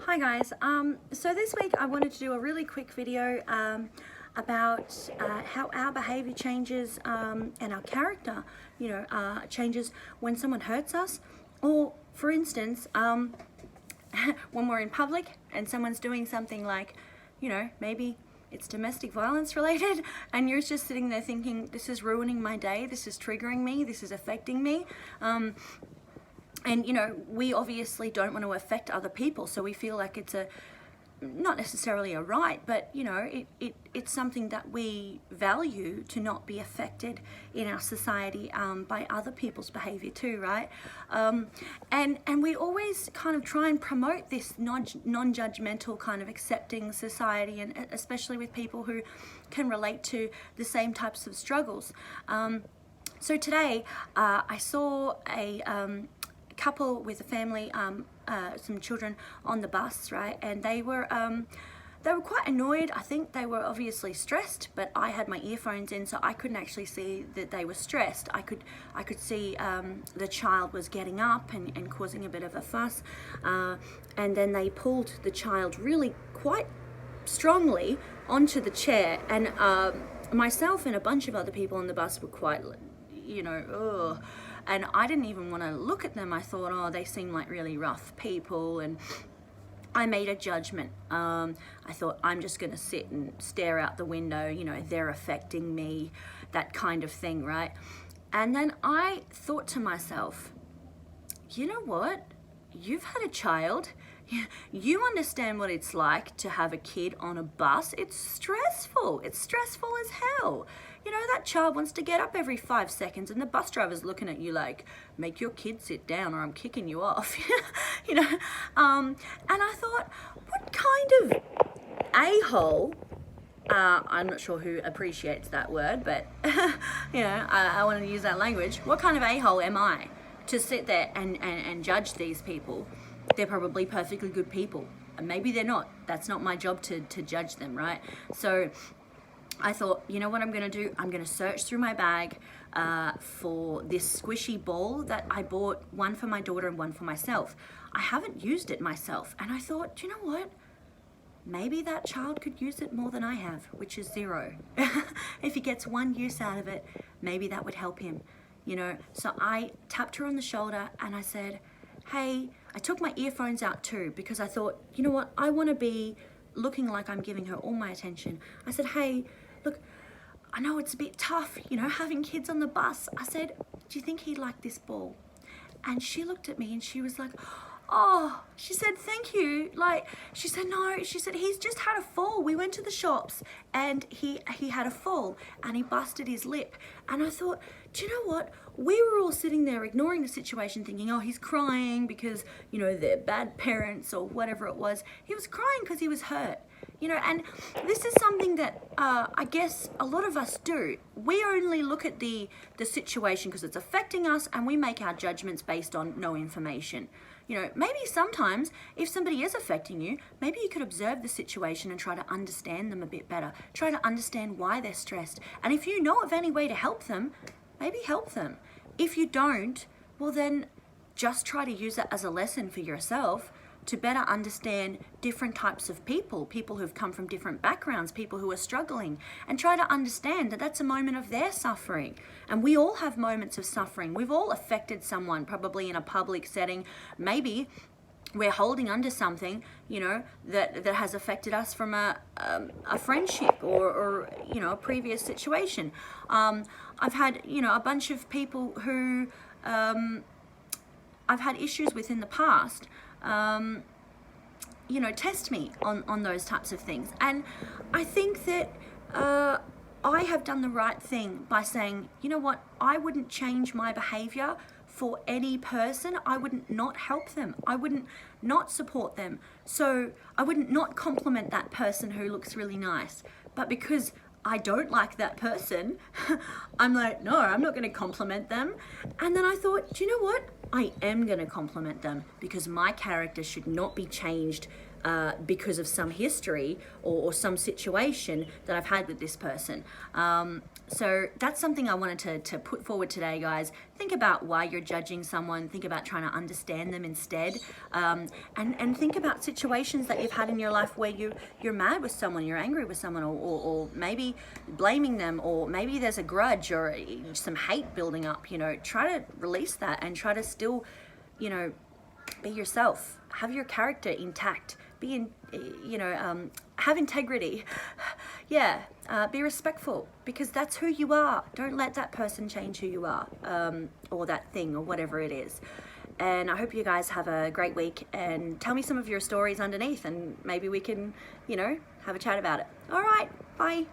Hi guys, so this week I wanted to do a really quick video about how our behavior changes and our character, changes when someone hurts us, or for instance, when we're in public and someone's doing something like, maybe it's domestic violence related and you're just sitting there thinking, this is ruining my day, this is triggering me, this is affecting me. And we obviously don't want to affect other people, so we feel like it's not necessarily a right, but it's something that we value to not be affected in our society by other people's behavior too, right? And we always kind of try and promote this non-judgmental kind of accepting society, and especially with people who can relate to the same types of struggles. So today I saw a couple with a family, some children on the bus, right? And they were quite annoyed. I think they were obviously stressed, but I had my earphones in, so I couldn't actually see that they were stressed. I could see the child was getting up and causing a bit of a fuss, and then they pulled the child really quite strongly onto the chair, and myself and a bunch of other people on the bus were quite, ugh. And I didn't even want to look at them. I thought, oh, they seem like really rough people. And I made a judgment. I thought, I'm just going to sit and stare out the window. They're affecting me, that kind of thing, right? And then I thought to myself, you know what? You've had a child. You understand what it's like to have a kid on a bus. It's stressful. It's stressful as hell. That child wants to get up every 5 seconds and the bus driver's looking at you like, make your kid sit down or I'm kicking you off. And I thought, what kind of a-hole, I'm not sure who appreciates that word, but, I wanted to use that language. What kind of a-hole am I to sit there and judge these people? They're probably perfectly good people. And maybe they're not. That's not my job to judge them, right? So I thought, you know what I'm going to do? I'm going to search through my bag for this squishy ball that I bought, one for my daughter and one for myself. I haven't used it myself. And I thought, you know what? Maybe that child could use it more than I have, which is 0. If he gets one use out of it, maybe that would help him, So I tapped her on the shoulder and I said, hey, I took my earphones out too because I thought, you know what? I want to be looking like I'm giving her all my attention. I said, hey, look, I know it's a bit tough, having kids on the bus. I said, do you think he'd like this ball? And she looked at me and she was like, oh, she said, thank you. She said, no, she said, he's just had a fall. We went to the shops and he had a fall and he busted his lip. And I thought, do you know what? We were all sitting there ignoring the situation thinking, oh, he's crying because, they're bad parents or whatever it was. He was crying because he was hurt. And this is something that I guess a lot of us do. We only look at the situation because it's affecting us and we make our judgments based on no information. Maybe sometimes if somebody is affecting you, maybe you could observe the situation and try to understand them a bit better. Try to understand why they're stressed. And if you know of any way to help them, maybe help them. If you don't, well then just try to use it as a lesson for yourself to better understand different types of people who've come from different backgrounds, people who are struggling, and try to understand that that's a moment of their suffering. And we all have moments of suffering. We've all affected someone, probably in a public setting. Maybe we're holding onto something, that has affected us from a friendship or a previous situation. I've had, a bunch of people who I've had issues with in the past, test me on those types of things. And I think that I have done the right thing by saying, you know what, I wouldn't change my behavior for any person. I wouldn't not help them. I wouldn't not support them. So I wouldn't not compliment that person who looks really nice. But because I don't like that person, I'm like, no, I'm not going to compliment them. And then I thought, do you know what? I am going to compliment them because my character should not be changed because of some history or some situation that I've had with this person. So that's something I wanted to put forward today, guys. Think about why you're judging someone. Think about trying to understand them instead. And think about situations that you've had in your life where you're mad with someone, you're angry with someone, or maybe blaming them, or maybe there's a grudge or some hate building up. You know, try to release that and try to still, you know, be yourself. Have your character intact. Be in, you know, have integrity. Yeah, be respectful, because that's who you are. Don't let that person change who you are, or that thing, or whatever it is. And I hope you guys have a great week, and tell me some of your stories underneath, and maybe we can, you know, have a chat about it. All right, bye.